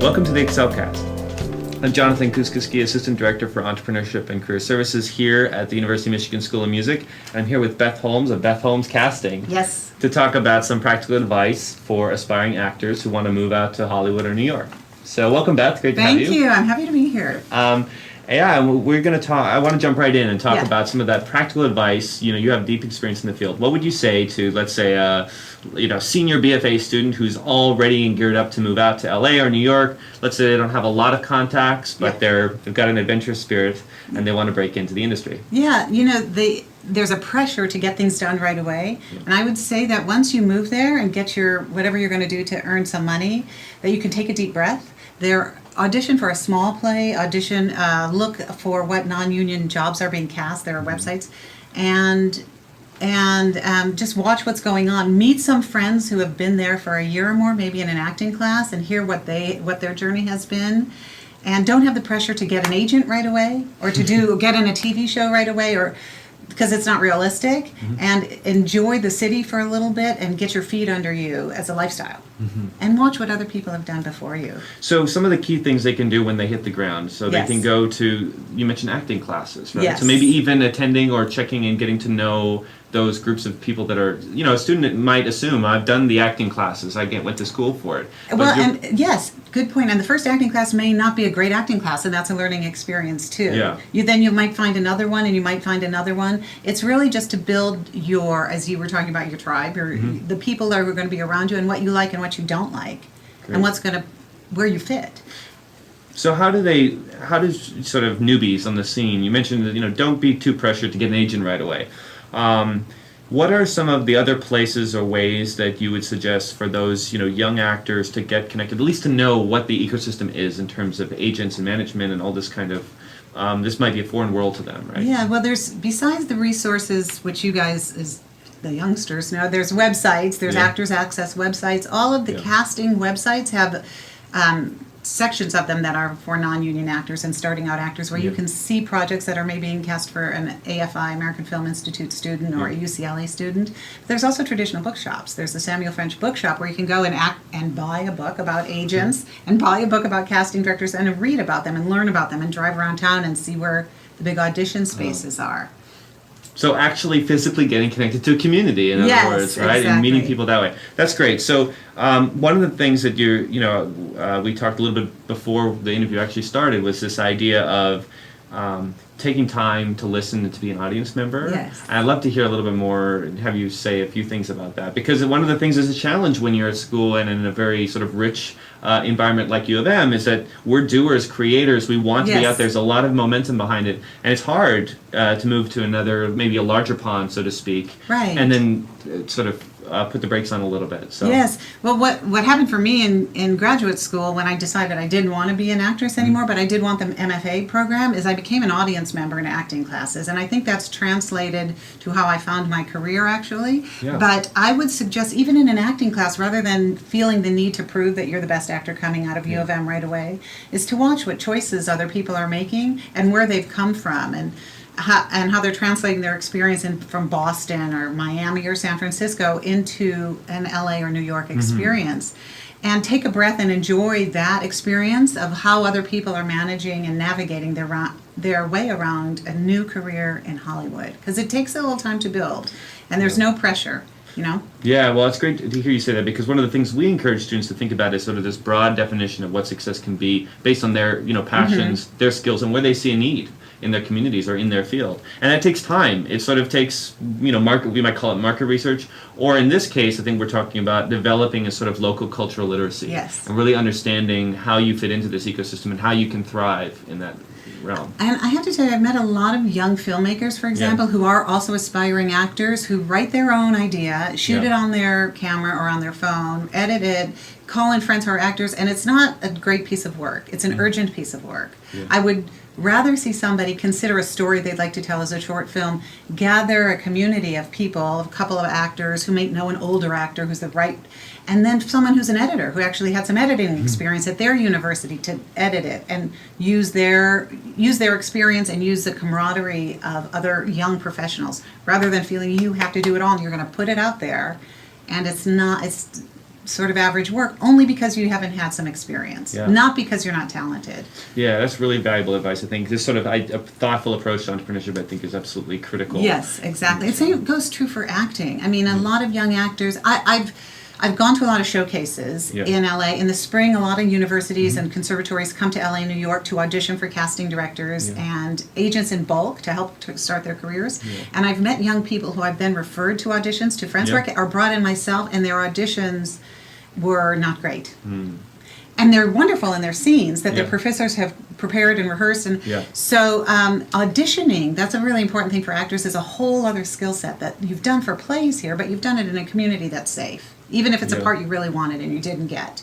Welcome to the EXCELcast. I'm Jonathan Kuskiski, Assistant Director for Entrepreneurship and Career Services here at the University of Michigan School of Music. And I'm here with Beth Holmes of Beth Holmes Casting. Yes. To talk about some practical advice for aspiring actors who want to move out to Hollywood or New York. So welcome, Beth. Great to have you. Thank you. I'm happy to be here. Yeah, we're going to talk. I want to jump right in and talk Yeah. about some of that practical advice. You have deep experience in the field. What would you say to, let's say, senior BFA student who's all ready and geared up to move out to LA or New York? Let's say they don't have a lot of contacts, but they've got an adventurous spirit and they want to break into the industry. Yeah, there's a pressure to get things done right away. Yeah. And I would say that once you move there and get your whatever you're going to do to earn some money, that you can take a deep breath. Audition for a small play, look for what non-union jobs are being cast. There are websites, and just watch what's going on. Meet some friends who have been there for a year or more, maybe in an acting class, and hear what their journey has been. And don't have the pressure to get an agent right away, or to get in a TV show right away, or because it's not realistic. Mm-hmm. And enjoy the city for a little bit and get your feet under you as a lifestyle. Mm-hmm. And watch what other people have done before you. So some of the key things they can do when they hit the ground. So they Yes. can go to, you mentioned acting classes, right? Yes. So maybe even attending or checking and getting to know those groups of people that are, a student might assume, I've done the acting classes, went to school for it. But Well, and yes, good point. And the first acting class may not be a great acting class, and that's a learning experience too. Yeah. You might find another one, and you might find another one. It's really just to build as you were talking about, your tribe, the people that are going to be around you, and what you like and what you don't like, Great. and where you fit. So how do sort of newbies on the scene, you mentioned that, don't be too pressured to get an agent right away. What are some of the other places or ways that you would suggest for those, young actors to get connected, at least to know what the ecosystem is in terms of agents and management and all this kind of, this might be a foreign world to them, right? Yeah, well, besides the resources, which you guys, as the youngsters know, there's websites, there's Actors Access websites. All of the casting websites have sections of them that are for non-union actors and starting out actors, where you can see projects that are maybe being cast for an AFI, American Film Institute student, or a UCLA student. But there's also traditional bookshops. There's the Samuel French Bookshop, where you can go and buy a book about agents and buy a book about casting directors and read about them and learn about them and drive around town and see where the big audition spaces are. So actually physically getting connected to a community, in other words, right? Exactly. And meeting people that way. That's great. So one of the things that we talked a little bit before the interview actually started was this idea of taking time to listen and to be an audience member. Yes. And I'd love to hear a little bit more, have you say a few things about that. Because one of the things is a challenge when you're at school and in a very sort of rich environment like U of M is that we're doers, creators, we want to be out there. There's a lot of momentum behind it. And it's hard to move to another, maybe a larger pond, so to speak. Right. And then sort of put the brakes on a little bit. So. Yes. Well, what happened for me in graduate school when I decided I didn't want to be an actress anymore, but I did want the MFA program, is I became an audience member in acting classes. And I think that's translated to how I found my career, actually. Yeah. But I would suggest, even in an acting class, rather than feeling the need to prove that you're the best actor coming out of U of M right away, is to watch what choices other people are making and where they've come from, and how they're translating their experience from Boston or Miami or San Francisco into an LA or New York experience. And take a breath and enjoy that experience of how other people are managing and navigating their way around a new career in Hollywood. Because it takes a little time to build, and there's no pressure. Yeah, well, it's great to hear you say that, because one of the things we encourage students to think about is sort of this broad definition of what success can be based on their, passions, their skills, and where they see a need in their communities or in their field. And that takes time. It sort of takes, we might call it market research, or in this case, I think we're talking about developing a sort of local cultural literacy. Yes. And really understanding how you fit into this ecosystem and how you can thrive in that realm. And I have to tell you, I've met a lot of young filmmakers, for example, who are also aspiring actors, who write their own idea, shoot it on their camera or on their phone, edit it, call in friends who are actors, and it's not a great piece of work. It's an urgent piece of work. Yeah. I would rather see somebody consider a story they'd like to tell as a short film, gather a community of people, a couple of actors who may know an older actor who's the right, and then someone who's an editor who actually had some editing experience at their university to edit it and use their experience and use the camaraderie of other young professionals, rather than feeling you have to do it all and you're going to put it out there, and it's sort of average work only because you haven't had some experience, not because you're not talented. Yeah, that's really valuable advice. I think this sort of a thoughtful approach to entrepreneurship, I think, is absolutely critical. Yes, exactly. The same goes true for acting. I mean, a lot of young actors. I've gone to a lot of showcases in LA. In the spring, a lot of universities and conservatories come to LA and New York to audition for casting directors and agents in bulk to help to start their careers. And I've met young people who I've then referred to auditions to friends or brought in myself, and their auditions were not great. And they're wonderful in their scenes that their professors have prepared and rehearsed. And so auditioning, that's a really important thing for actors, is a whole other skill set that you've done for plays here, but you've done it in a community that's safe, even if it's a part you really wanted and you didn't get.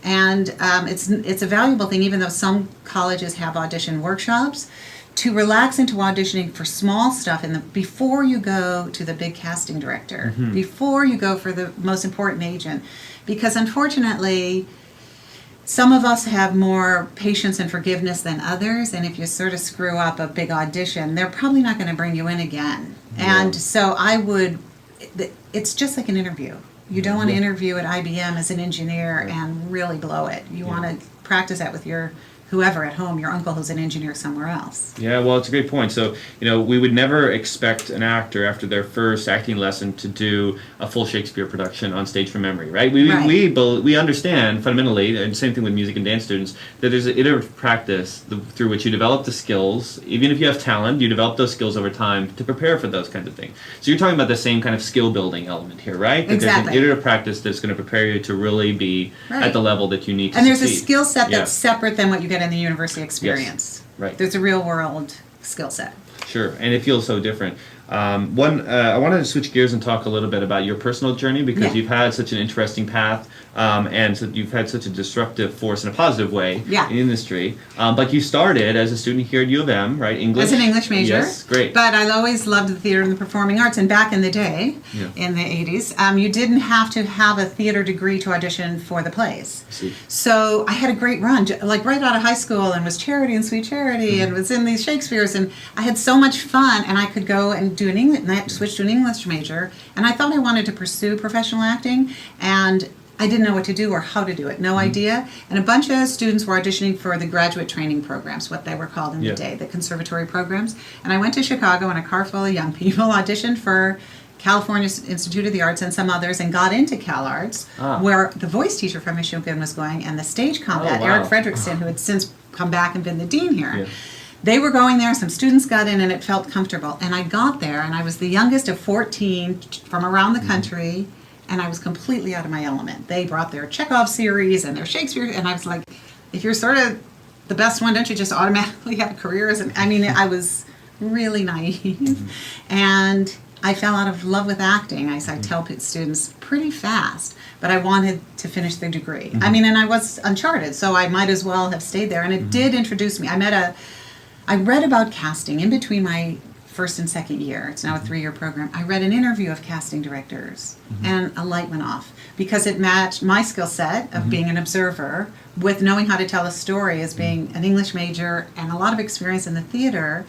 And it's a valuable thing, even though some colleges have audition workshops, to relax into auditioning for small stuff before you go to the big casting director, before you go for the most important agent. Because unfortunately, some of us have more patience and forgiveness than others, and if you sort of screw up a big audition, they're probably not going to bring you in again. And so it's just like an interview. You don't want to interview at IBM as an engineer and really blow it. You want to practice that with your whoever at home, your uncle who's an engineer somewhere else. Yeah, well, it's a great point. So, we would never expect an actor after their first acting lesson to do a full Shakespeare production on stage from memory, right? We understand fundamentally, and same thing with music and dance students, that there's an iterative practice through which you develop the skills. Even if you have talent, you develop those skills over time to prepare for those kinds of things. So you're talking about the same kind of skill building element here, right? That Exactly. there's an iterative practice that's going to prepare you to really be at the level that you need to And there's succeed. a skill set that's separate than what you get in the university experience. Yes. Right. There's a real world skill set. Sure, and it feels so different. I wanted to switch gears and talk a little bit about your personal journey, because you've had such an interesting path, and so you've had such a disruptive force in a positive way in the industry. But you started as a student here at U of M, right? English. As an English major. Yes, great. But I always loved the theater and the performing arts. And back in the day, in the 80s, you didn't have to have a theater degree to audition for the plays. I see. So I had a great run, like right out of high school, and was Charity and Sweet Charity, and was in these Shakespeares, and I had so much fun, and I could go and do an English, and I had to switch to an English major, and I thought I wanted to pursue professional acting, and I didn't know what to do or how to do it, no idea. And a bunch of students were auditioning for the graduate training programs, what they were called in the day, the conservatory programs. And I went to Chicago in a car full of young people, auditioned for California Institute of the Arts and some others, and got into CalArts, where the voice teacher from Michigan was going, and the stage combat, Eric Fredrickson, who had since come back and been the dean here. They were going there, some students got in, and it felt comfortable. And I got there, and I was the youngest of 14 from around the country, and I was completely out of my element. They brought their Chekhov series and their Shakespeare, and I was like, if you're sort of the best one, don't you just automatically have a career? I was really naive. And I fell out of love with acting, as I tell students, pretty fast. But I wanted to finish the degree. And I was uncharted, so I might as well have stayed there. And it did introduce me. I read about casting in between my first and second year. It's now a 3-year program. I read an interview of casting directors, and a light went off, because it matched my skill set of being an observer with knowing how to tell a story as being an English major and a lot of experience in the theater.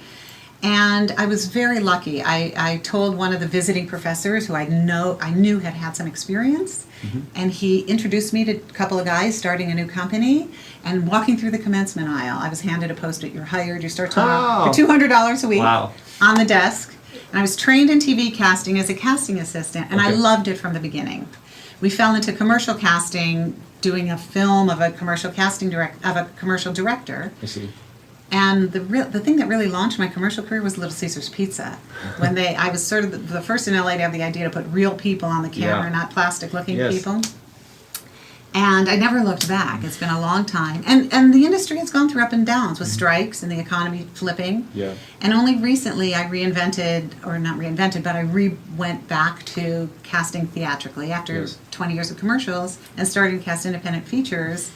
And I was very lucky. I told one of the visiting professors, who I knew had some experience, and he introduced me to a couple of guys starting a new company. And walking through the commencement aisle, I was handed a post-it. You're hired. You start tomorrow for $200 a week on the desk. And I was trained in TV casting as a casting assistant, and I loved it from the beginning. We fell into commercial casting, doing a film of a commercial commercial director. I see. And the thing that really launched my commercial career was Little Caesars Pizza. I was sort of the first in LA to have the idea to put real people on the camera, not plastic-looking people. And I never looked back. It's been a long time. And the industry has gone through up and downs with strikes and the economy flipping. And only recently I went back to casting theatrically after 20 years of commercials, and started to cast independent features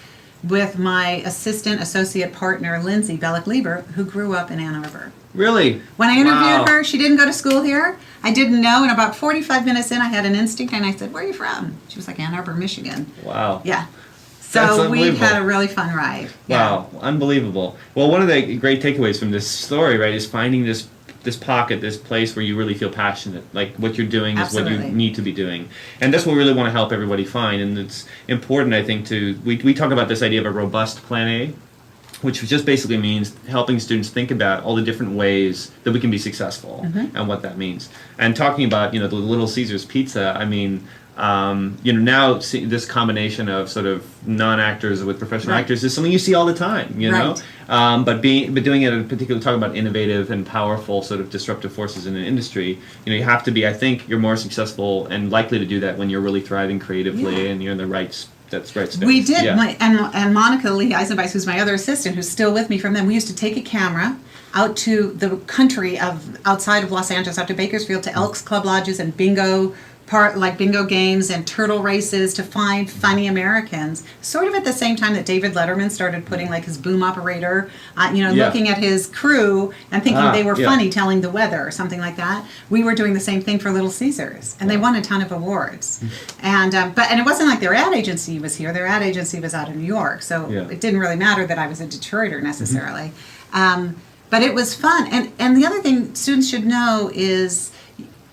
with my associate partner, Lindsay Bellick-Lieber, who grew up in Ann Arbor. Really? When I interviewed her, she didn't go to school here. I didn't know, and about 45 minutes in, I had an instinct, and I said, "Where are you from?" She was like, "Ann Arbor, Michigan." Wow. Yeah. So we've had a really fun ride. Wow, unbelievable. Well, one of the great takeaways from this story, right, is finding this this pocket, this place where you really feel passionate, like what you're doing is what Absolutely. you need to be doing, and that's what we really want to help everybody find. And it's important, I think, we talk about this idea of a robust plan A, which just basically means helping students think about all the different ways that we can be successful and what that means. And talking about, the Little Caesars pizza, I mean, now this combination of sort of non-actors with professional actors is something you see all the time, Right. but doing it in particular, talking about innovative and powerful sort of disruptive forces in an industry, you have to be, I think you're more successful and likely to do that when you're really thriving creatively and you're in the right space. We did, Yeah. and Monica Lee Eisenbeis, who's my other assistant, who's still with me from them, we used to take a camera out to the country outside of Los Angeles, out to Bakersfield, to Elks Club Lodges and bingo games and turtle races to find funny Americans. Sort of at the same time that David Letterman started putting like his boom operator, looking at his crew and thinking they were funny, telling the weather or something like that. We were doing the same thing for Little Caesars, and they won a ton of awards. And it wasn't like their ad agency was here. Their ad agency was out of New York, so it didn't really matter that I was a Detroiter necessarily. But it was fun. And the other thing students should know is,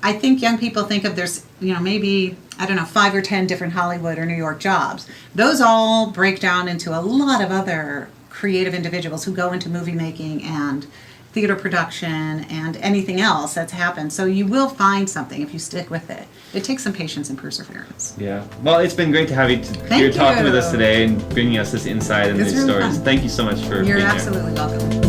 I think young people think of there's, maybe, 5 or 10 different Hollywood or New York jobs. Those all break down into a lot of other creative individuals who go into movie making and theater production and anything else that's happened. So you will find something if you stick with it. It takes some patience and perseverance. Yeah. Well, it's been great to have you here talking with us today and bringing us this insight and It's these really stories. fun. Thank you so much for being here. You're absolutely welcome.